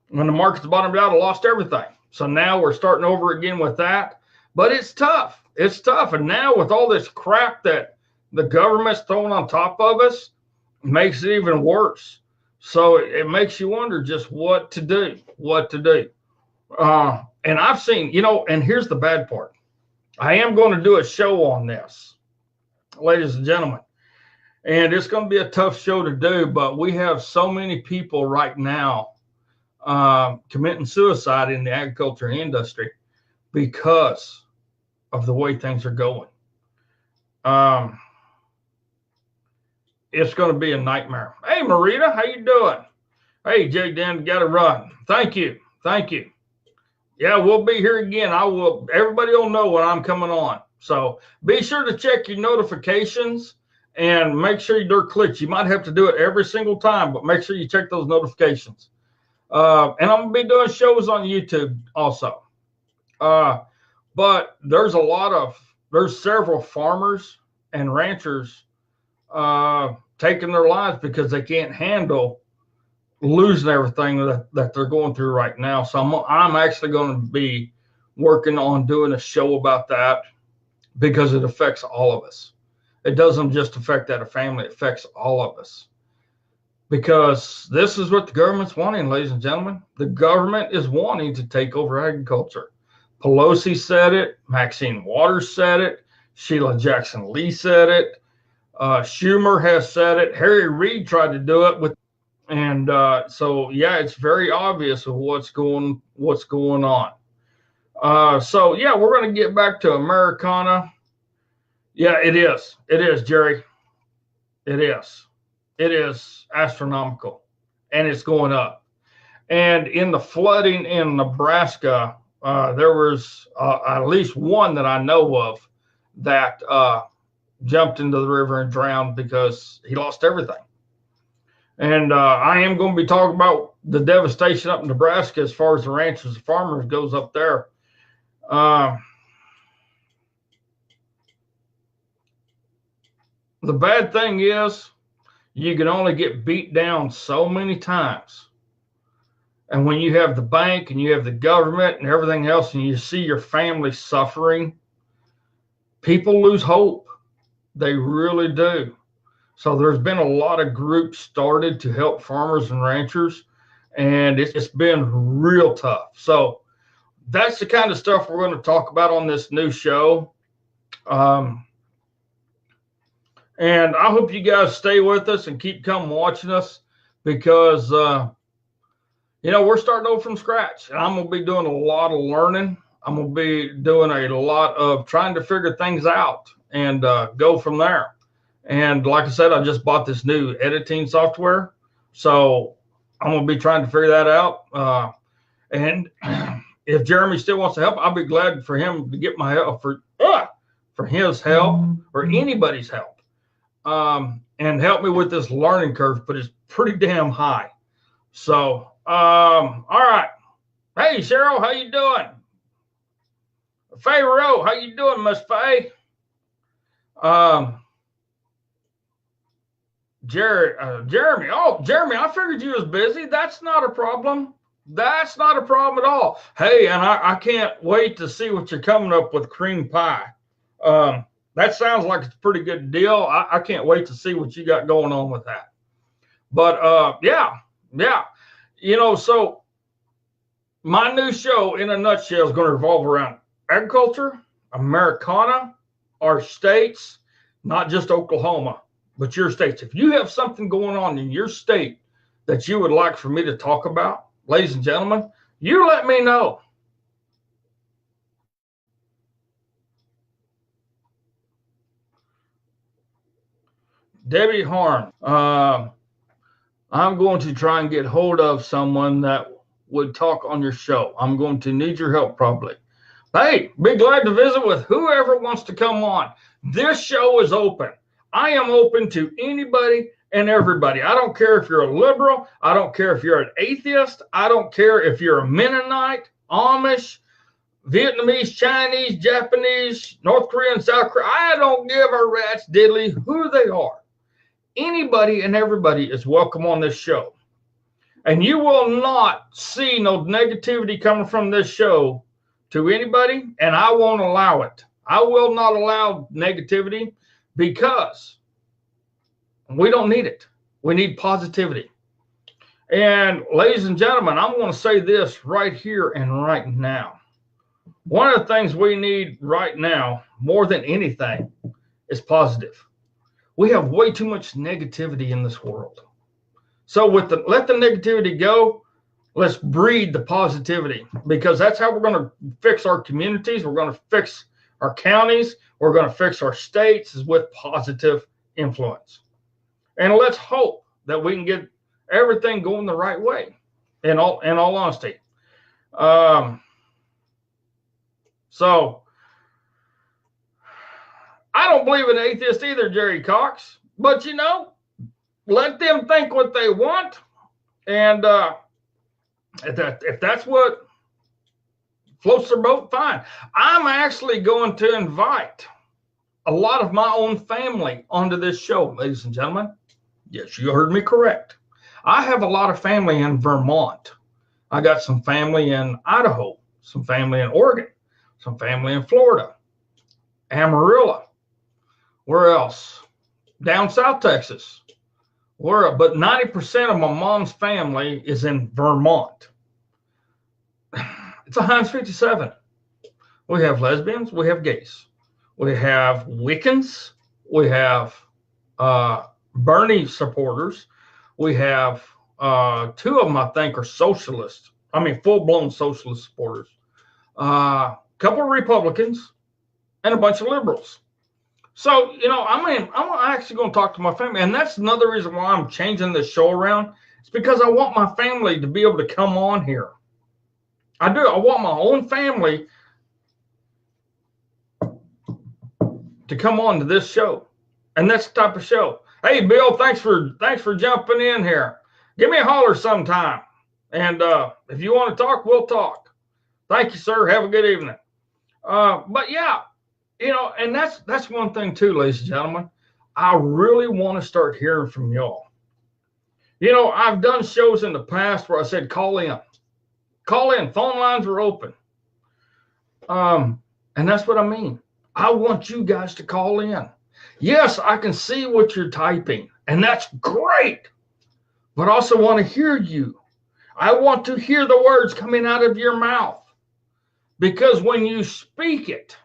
When the markets bottomed out, I lost everything. So now we're starting over again with that. But it's tough. It's tough. And now with all this crap that the government's throwing on top of us, it makes it even worse. So it makes you wonder just what to do, and I've seen, you know, and here's the bad part. I am going to do a show on this, ladies and gentlemen, and it's going to be a tough show to do, but we have so many people right now committing suicide in the agriculture industry because of the way things are going. It's going to be a nightmare. Hey, Marita, how you doing? Hey, Jay Dan, got to run. Thank you. Thank you. Yeah, we'll be here again. Everybody will know when I'm coming on. So be sure to check your notifications and make sure they're clicked. You might have to do it every single time, but make sure you check those notifications. And I'm going to be doing shows on YouTube also. But there's several farmers and ranchers taking their lives because they can't handle losing everything that they're going through right now. So I'm actually going to be working on doing a show about that because it affects all of us. It doesn't just affect that family, it affects all of us. Because this is what the government's wanting, ladies and gentlemen. The government is wanting to take over agriculture. Pelosi said it, Maxine Waters said it, Sheila Jackson Lee said it, Schumer has said it, Harry Reid tried to do it and so yeah, it's very obvious of what's going on. So yeah, we're going to get back to Americana. Yeah, it is, Jerry. It is astronomical, and it's going up. And in the flooding in Nebraska, there was at least one that I know of that jumped into the river and drowned because he lost everything. And I am going to be talking about the devastation up in Nebraska as far as the ranchers and farmers goes up there. The bad thing is you can only get beat down so many times. And when you have the bank and you have the government and everything else and you see your family suffering, people lose hope. They really do. So there's been a lot of groups started to help farmers and ranchers, and it's been real tough. So that's the kind of stuff we're going to talk about on this new show. And I hope you guys stay with us and keep coming watching us because, you know, we're starting over from scratch. And I'm going to be doing a lot of learning. I'm going to be doing a lot of trying to figure things out and go from there. And like I said, I just bought this new editing software. So I'm going to be trying to figure that out. And if Jeremy still wants to help, I'll be glad for him to get my help, for his help or anybody's help. And help me with this learning curve, but it's pretty damn high. So, all right. Hey, Cheryl, how you doing? Faye Rowe, how you doing, Miss Faye? Jeremy, I figured you was busy. That's not a problem. That's not a problem at all. Hey, and I can't wait to see what you're coming up with cream pie. That sounds like it's a pretty good deal. I can't wait to see what you got going on with that. But yeah. You know, so my new show in a nutshell is going to revolve around agriculture, Americana, our states, not just Oklahoma, but your states. If you have something going on in your state that you would like for me to talk about, ladies and gentlemen, you let me know. Debbie Harm. I'm going to try and get hold of someone that would talk on your show. I'm going to need your help probably. Hey, be glad to visit with whoever wants to come on. This show is open. I am open to anybody and everybody. I don't care if you're a liberal. I don't care if you're an atheist. I don't care if you're a Mennonite, Amish, Vietnamese, Chinese, Japanese, North Korean, South Korean. I don't give a rat's diddly who they are. Anybody and everybody is welcome on this show. And you will not see no negativity coming from this show to anybody, and I won't allow it. I will not allow negativity because we don't need it. We need positivity. And ladies and gentlemen, I'm going to say this right here and right now. One of the things we need right now, more than anything, is positive. We have way too much negativity in this world. So let the negativity go. Let's breed the positivity, because that's how we're going to fix our communities. We're going to fix our counties. We're going to fix our states, is with positive influence. And let's hope that we can get everything going the right way, in all honesty. So I don't believe in atheists either, Jerry Cox. But, let them think what they want. And if that's what floats their boat, fine. I'm actually going to invite a lot of my own family onto this show, ladies and gentlemen. Yes, you heard me correct. I have a lot of family in Vermont. I got some family in Idaho, some family in Oregon, some family in Florida, Amarillo. Where else? Down South Texas. But 90% of my mom's family is in Vermont. It's a Heinz 57. We have lesbians. We have gays. We have Wiccans. We have Bernie supporters. We have two of them, I think, are socialists. I mean, full-blown socialist supporters. A couple of Republicans and a bunch of liberals. So, I'm actually going to talk to my family. And that's another reason why I'm changing this show around. It's because I want my family to be able to come on here. I do. I want my own family to come on to this show. And that's the type of show. Hey, Bill, thanks for jumping in here. Give me a holler sometime. And if you want to talk, we'll talk. Thank you, sir. Have a good evening. But yeah. And that's one thing too, ladies and gentlemen. I really want to start hearing from y'all. I've done shows in the past where I said, call in. Call in. Phone lines are open. And that's what I mean. I want you guys to call in. Yes, I can see what you're typing, and that's great. But I also want to hear you. I want to hear the words coming out of your mouth. Because when you speak it,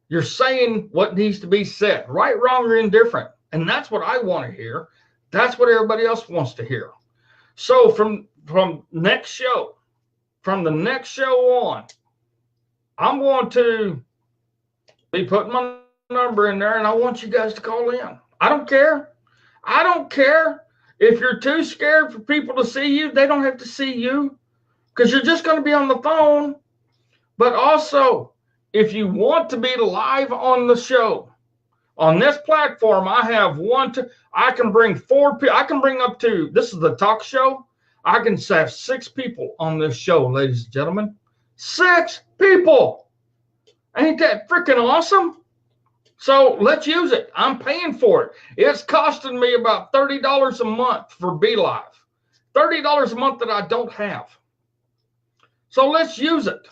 you're saying what needs to be said, right, wrong, or indifferent. And that's what I want to hear. That's what everybody else wants to hear. So from the next show on, I'm going to be putting my number in there, and I want you guys to call in. I don't care. I don't care if you're too scared for people to see you. They don't have to see you, because you're just going to be on the phone. But also, if you want to be live on the show, on this platform, I have I can bring 4 people. I can bring up to, this is the talk show. I can have 6 people on this show, ladies and gentlemen. 6 people. Ain't that freaking awesome? So let's use it. I'm paying for it. It's costing me about $30 a month for Be Live. $30 a month that I don't have. So let's use it.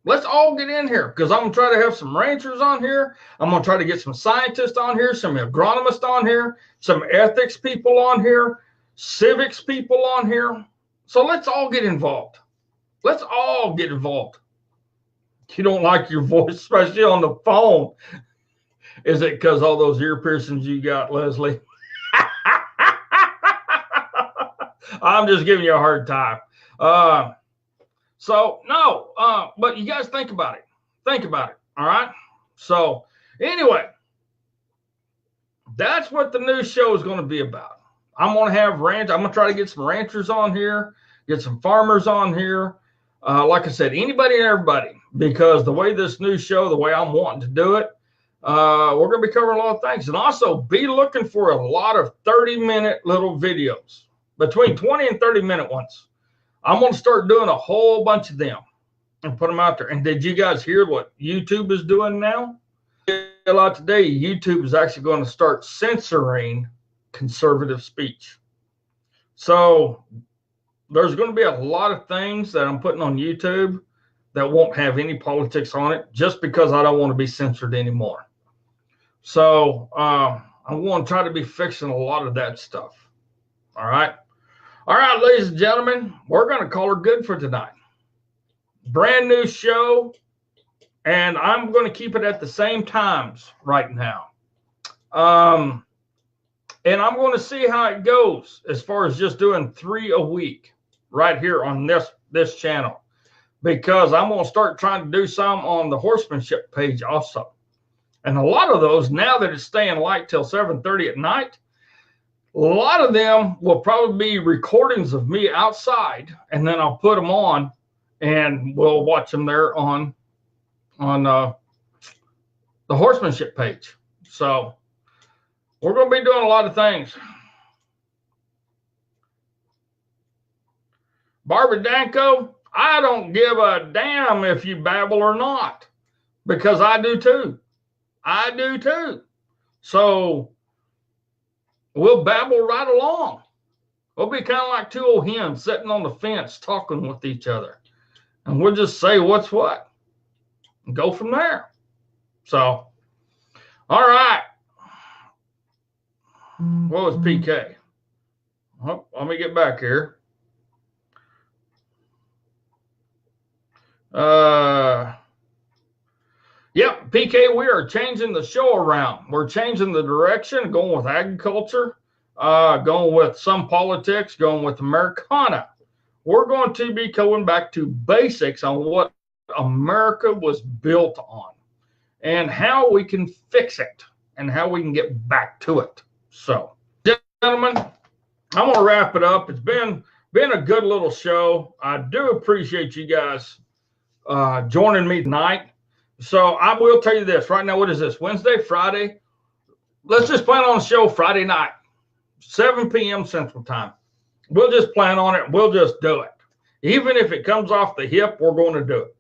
Let's all get in here, because I'm going to try to have some ranchers on here. I'm going to try to get some scientists on here, some agronomists on here, some ethics people on here, civics people on here. So let's all get involved. Let's all get involved. You don't like your voice, especially on the phone. Is it because all those ear piercings you got, Leslie? I'm just giving you a hard time. So, no, but you guys think about it. Think about it, all right? So, anyway, That's what the new show is going to be about. I'm going to have I'm going to try to get some ranchers on here, get some farmers on here. Like I said, anybody and everybody, because the way this new show, the way I'm wanting to do it, we're going to be covering a lot of things. And also be looking for a lot of 30-minute little videos, between 20 and 30-minute ones. I'm going to start doing a whole bunch of them and put them out there. And did you guys hear what YouTube is doing now? A lot today, YouTube is actually going to start censoring conservative speech. So there's going to be a lot of things that I'm putting on YouTube that won't have any politics on it, just because I don't want to be censored anymore. So I'm going to try to be fixing a lot of that stuff. All right. All right, ladies and gentlemen, we're going to call her good for tonight. Brand new show, and I'm going to keep it at the same times right now. And I'm going to see how it goes as far as just doing 3 a week right here on this channel, because I'm going to start trying to do some on the horsemanship page also. And a lot of those, now that it's staying light till 7:30 at night, a lot of them will probably be recordings of me outside, and then I'll put them on and we'll watch them there on the horsemanship page. So we're going to be doing a lot of things. Barbara Danko, I don't give a damn if you babble or not, because I do too. I do too. So we'll babble right along. We'll be kind of like 2 old hens sitting on the fence talking with each other. And we'll just say what's what and go from there. So, all right. What was PK? Oh, let me get back here. Yep, PK, we are changing the show around. We're changing the direction, going with agriculture, going with some politics, going with Americana. We're going to be going back to basics on what America was built on and how we can fix it and how we can get back to it. So, gentlemen, I'm going to wrap it up. It's been a good little show. I do appreciate you guys joining me tonight. So I will tell you this right now. What is this? Wednesday, Friday? Let's just plan on a show Friday night, 7 p.m. Central Time. We'll just plan on it. We'll just do it. Even if it comes off the hip, we're going to do it.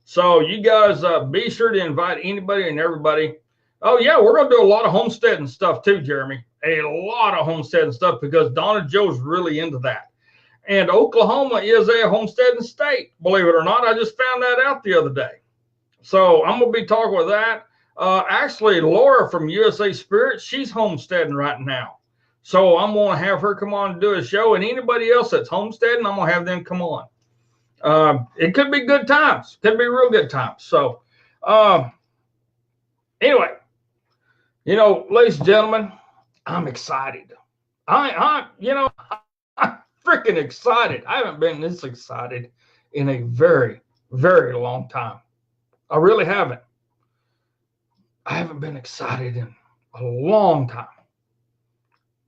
So you guys be sure to invite anybody and everybody. Oh, yeah, we're going to do a lot of homesteading stuff too, Jeremy. A lot of homesteading stuff, because Donna Joe's really into that. And Oklahoma is a homesteading state, believe it or not. I just found that out the other day. So I'm going to be talking with that. Actually, Laura from USA Spirit, she's homesteading right now. So I'm going to have her come on and do a show. And anybody else that's homesteading, I'm going to have them come on. It could be good times. Could be real good times. So anyway, you know, ladies and gentlemen, I'm excited. I'm freaking excited. I haven't been this excited in a very, very long time. I really haven't. I haven't been excited in a long time.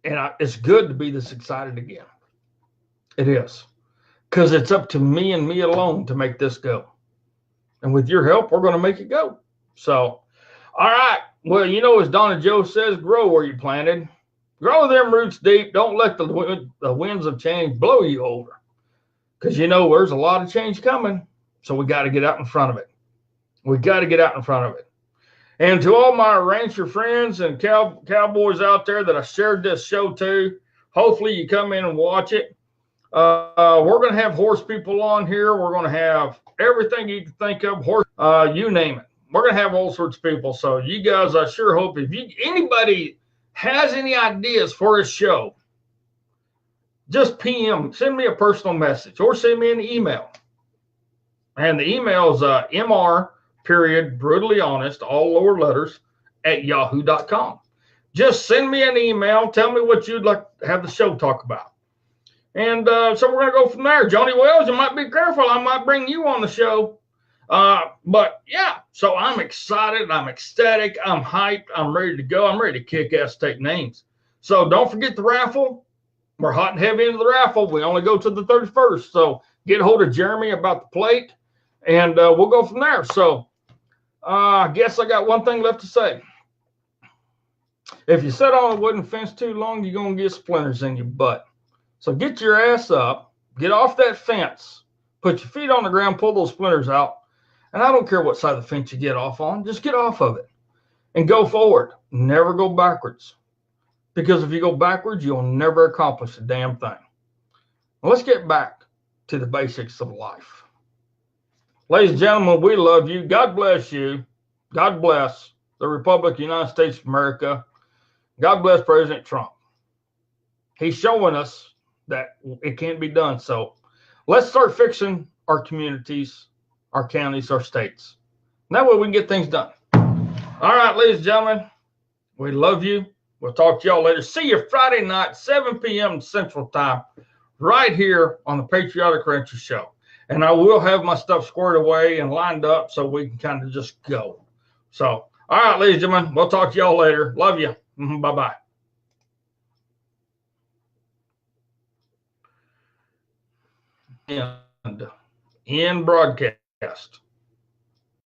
And it's good to be this excited again. It is. Because it's up to me and me alone to make this go. And with your help, we're going to make it go. So, all right. Well, you know, as Donna Joe says, grow where you planted. Grow them roots deep. Don't let the winds of change blow you over. Because, you know, there's a lot of change coming. So we got to get out in front of it. We got to get out in front of it. And to all my rancher friends and cowboys out there that I shared this show to, hopefully you come in and watch it. We're going to have horse people on here. We're going to have everything you can think of, horse, you name it. We're going to have all sorts of people. So you guys, I sure hope if anybody has any ideas for a show, just PM, send me a personal message or send me an email. And the email is mr.BrutallyHonest, all lower letters, @yahoo.com. Just send me an email. Tell me what you'd like to have the show talk about. And so we're going to go from there. Johnny Wells, you might be careful. I might bring you on the show. But yeah, so I'm excited. I'm ecstatic. I'm hyped. I'm ready to go. I'm ready to kick ass, take names. So don't forget the raffle. We're hot and heavy into the raffle. We only go to the 31st. So get a hold of Jeremy about the plate, and we'll go from there. So I guess I got one thing left to say. If you sit on a wooden fence too long, you're going to get splinters in your butt. So get your ass up, get off that fence, put your feet on the ground, pull those splinters out. And I don't care what side of the fence you get off on, just get off of it and go forward. Never go backwards. Because if you go backwards, you'll never accomplish a damn thing. Well, let's get back to the basics of life. Ladies and gentlemen, we love you. God bless you. God bless the Republic of the United States of America. God bless President Trump. He's showing us that it can't be done. So let's start fixing our communities, our counties, our states. And that way we can get things done. All right, ladies and gentlemen, we love you. We'll talk to y'all later. See you Friday night, 7 p.m. Central Time, right here on the Patriotic Rancher Show. And I will have my stuff squared away and lined up so we can kind of just go. So, all right, ladies and gentlemen, we'll talk to y'all later. Love you. Bye-bye. And in broadcast.